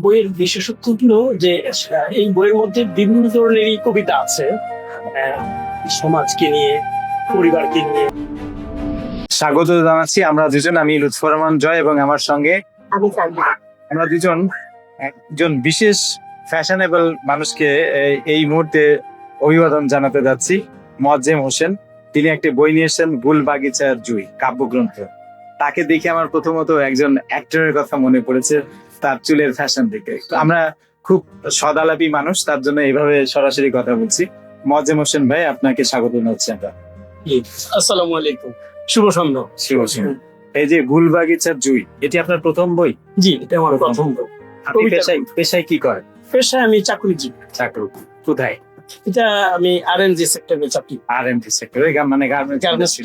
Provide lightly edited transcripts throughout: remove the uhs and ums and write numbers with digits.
বইয়ের বিশেষত্ব হলো যে এই বইয়ের মধ্যে বিভিন্ন ধরনেরই কবিতা আছে, সমাজকে নিয়ে, পরিবারকে নিয়ে। স্বাগত জানাচ্ছি আমরা দুজন, আমি লুৎফর রহমান জয় এবং আমার সঙ্গে আমরা দুজন একজন বিশেষ ফ্যাশনেবল মানুষকে এই মুহূর্তে অভিবাদন জানাতে যাচ্ছি। মোয়াজ্জেম হোসেন, তিনি একটি বই নিয়ে এসেছেন, গুল বাগিচার জুই কাব্যগ্রন্থ। তাকে দেখে আমার প্রথমত একজন অ্যাক্টরের কথা মনে পড়েছে, তার চুলের ফ্যাশন দেখে। আমরা খুব সদালাপী মানুষ, তার জন্য এইভাবে সরাসরি কথা বলছি। মোয়াজ্জেম হোসেন ভাই, আপনাকে স্বাগত জানাচ্ছি আমরা। আসসালামু আলাইকুম, শুভ সন্ধ্যা। এই যে গুল বাগিচার জুই, এটি আপনার প্রথম বই? জি, এটা আমার প্রথম বই। আপনি পেশায় কি করেন? পেশায় আমি চাকরিজীবী। চাকরি কোথায়? এটা আমি RNG সেক্টরে চাকরি। আরএমটি সেক্টরে, মানে গার্মেন্টস ইন্ডাস্ট্রি।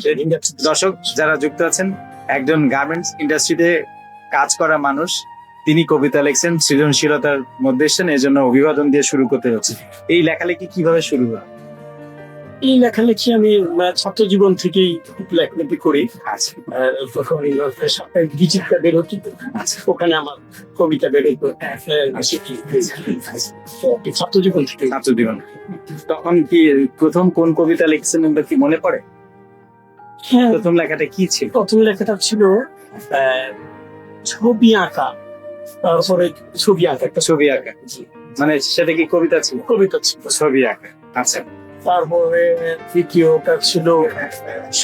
দর্শক যারা যুক্ত আছেন, একজন গার্মেন্টস ইন্ডাস্ট্রিতে কাজ করা মানুষ, তিনি কবিতা লিখছেন, সৃজনশীলতার মধ্যে এসেছেন, এই জন্য অভিবাদন দিয়ে শুরু করতে হচ্ছে। এই লেখালেখি কিভাবে শুরু হয়? এই লেখালেখি আমি ছাত্র জীবন থেকেই লেখালেখি করি। গীতিকা বের হতো, ওখানে আমার কবিতা বের হতো ছাত্র জীবন থেকে। ছাত্র জীবন। তখন কি প্রথম কোন কবিতা লিখছেন ওটা কি মনে পড়ে? হ্যাঁ, প্রথম লেখাটা কি ছিল? প্রথম লেখাটা ছিল ছবি আঁকা। তারপরে ছবি আঁকা, একটা ছবি আঁকা, মানে সেটা কি কবিতা ছিল? কবিতা ছিল, ছবি আঁকা। আচ্ছা। তারপরে দ্বিতীয়টা ছিল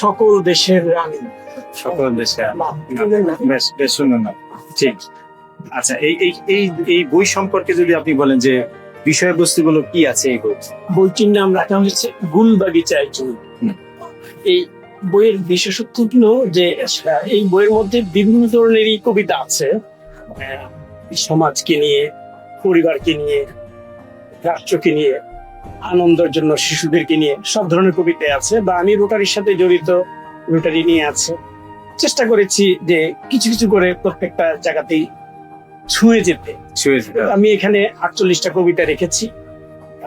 সকল দেশের রানী। সকল দেশে বেশ বেশ সুন্দর নাম। ঠিক। আচ্ছা, এই এই এই এই বই সম্পর্কে যদি আপনি বলেন যে বিষয়বস্তুগুলো কি আছে এই বই? বইটির নাম রাখা হয়েছে গুল বাগিচায় জুই। এই বইয়ের বিশেষত্ব হলো যে এই বইয়ের মধ্যে বিভিন্ন ধরনেরই কবিতা আছে, সমাজকে নিয়ে, পরিবারকে নিয়ে, রাষ্ট্রকে নিয়ে, আনন্দের জন্য শিশুদেরকে নিয়ে সব ধরনের কবিতা আছে। বা আমি রোটারির সাথে জড়িত, রোটারি নিয়ে আছে। চেষ্টা করেছি যে কিছু কিছু করে প্রত্যেকটা জায়গাতেই ছুঁয়ে যেতে। আমি এখানে 48টা কবিতা রেখেছি,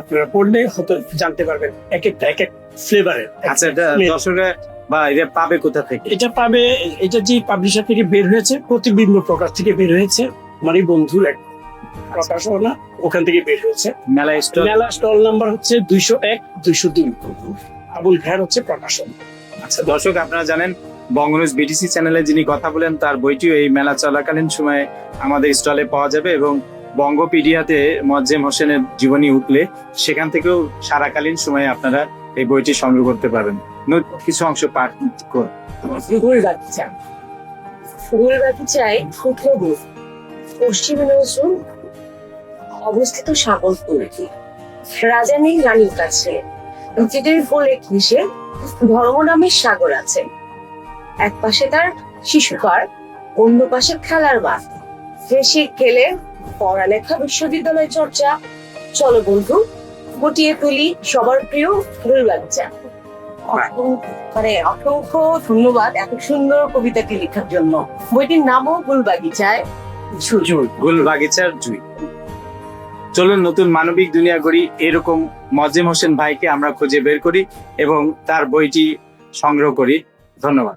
আপনারা পড়লে হয়তো জানতে পারবেন এক একটা এক এক ফ্লেভারের। আচ্ছা, এটা দর্শকরা বা এটা পাবে কোথা থেকে? এটা পাবে, এটা যে পাবলিশার থেকে বের হয়েছে, প্রতিবিম্ব প্রকাশ থেকে বের হয়েছে, আমার এই বন্ধুর এক প্রকাশনা, ওখান থেকে বের হয়েছে। মেলা স্টল নাম্বার হচ্ছে 201, 202, আবুল খায়ের হচ্ছে প্রকাশন। আচ্ছা দর্শক, আপনারা জানেন বঙ্গনিউজ BTC চ্যানেলে যিনি কথা বলেন, তার বইটিও এই মেলা চলাকালীন সময়ে আমাদের স্টলে পাওয়া যাবে, এবং বঙ্গপিডিয়াতে মোয়াজ্জেম হোসেনের জীবনী উঠলে সেখান থেকেও সারাকালীন সময়ে আপনারা এই বইটি সংগ্রহ করতে পারবেন। কিছু অংশ পাঠ করুন। গুল বাগিচা। গুল বাগিচায় ফুটলগুল পশ্চিমে নজরুল অবস্থিত সাগরপুর, রাজানী রানীর কাছে নদীদের কোলে ঘেঁষে ধর্ম নামের সাগর আছে। এক পাশে তার শিশুকার, অন্য পাশে খেলার মাঠ, হেসে খেলে পড়ালেখা, বিশ্ববিদ্যালয় চর্চা। চলো বন্ধু, গুটিয়ে তুলি সবার প্রিয় গুল বাগিচা। অসংখ্য ধন্যবাদ এত সুন্দর কবিতাটি লেখার জন্য। বইটির নামও গুল বাগিচায় জুই। গুল বাগিচার জুই। চলুন নতুন মানবিক দুনিয়া গড়ি, এরকম মোয়াজ্জেম হোসেন ভাইকে আমরা খুঁজে বের করি এবং তার বইটি সংগ্রহ করি। ধন্যবাদ।